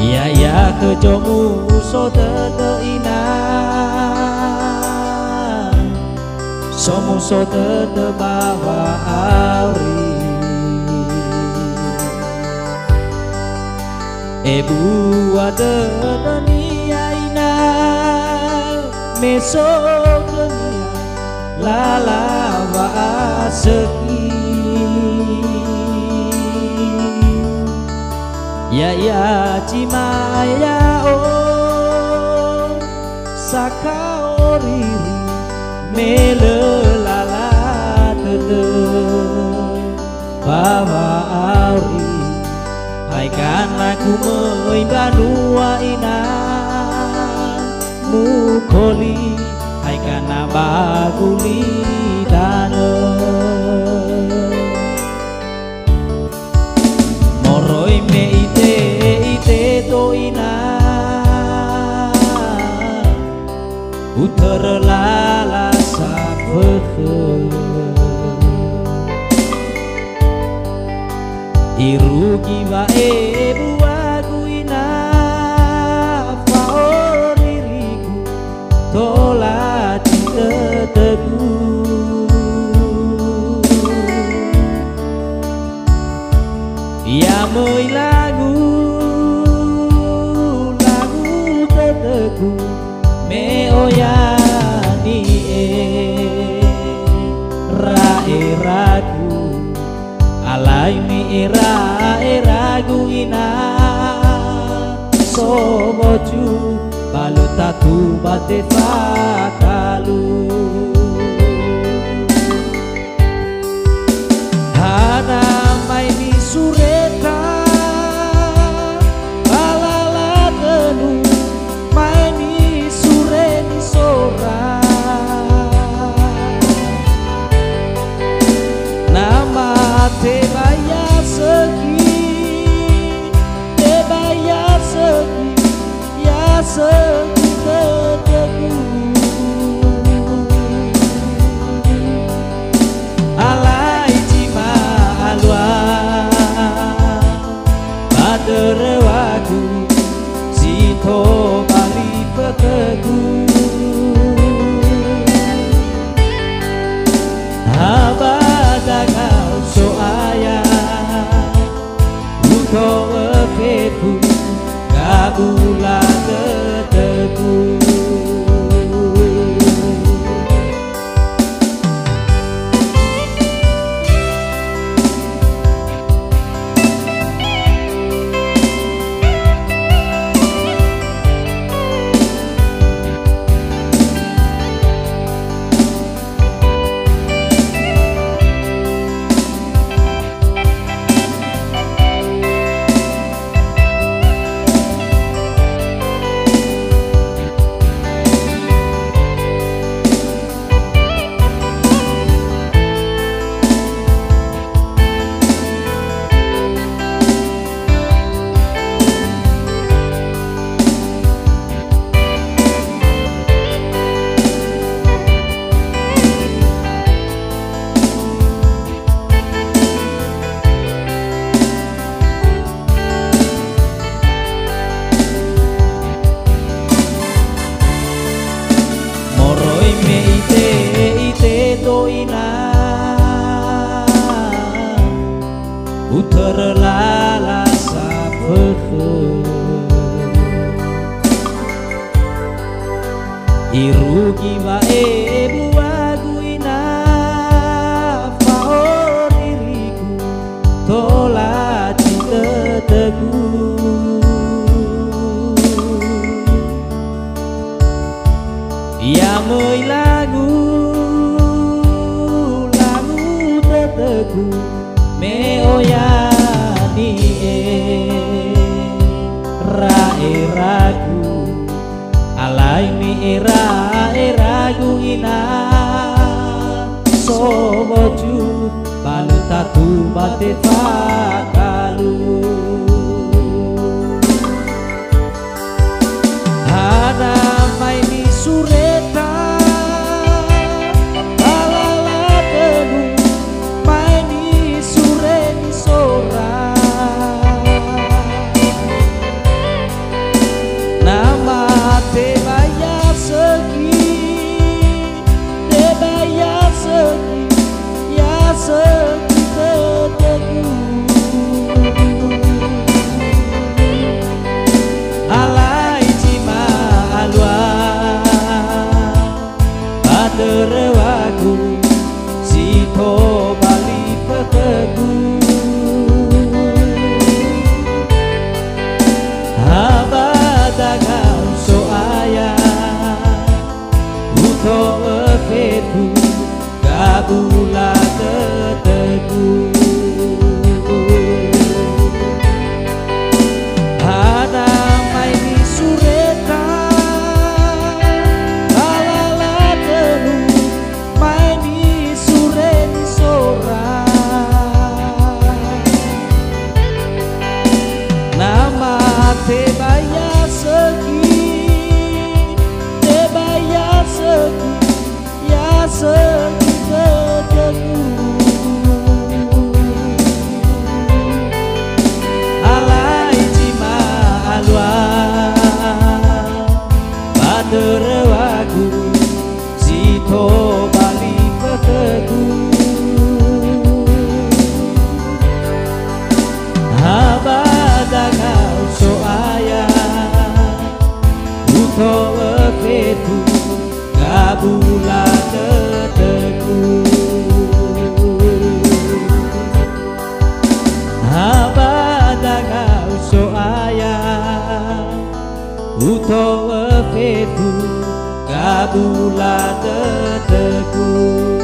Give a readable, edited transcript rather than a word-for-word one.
Ya ya kejomu so teteina somu so tete bawa auri Ebu ada dunia ina meso dunia lala wa seki ya ya cimaya o sakaoriri mele lala tete bawa auri hai karena ku mendanua ina mukoli hai karena baguli dana moroi me ite to ina uter lala sapeke irugi wa ebu aku ina faoririku tola cinta teguh ya moi lagu teteku me oyani ragu alai mi era guina soboju balu tatu bate fakalu hana mai mi sureta balala tenu mai mi sureni sora nama te bayar segi ya segi teteku alai cima alwa baderewaku sito bali pekeku abadakau so ayah uto efeku kabula teteku uter lala sapeke irugi wa ebu aku ina faoririku tola cinta teguh ya moi lagu teteku me oyani ragu alai mi ragu ina soboju balu tatu bate fakalu hana mai mi sureta balala tenu mai mi sureni sora utawa febu kabula teteku.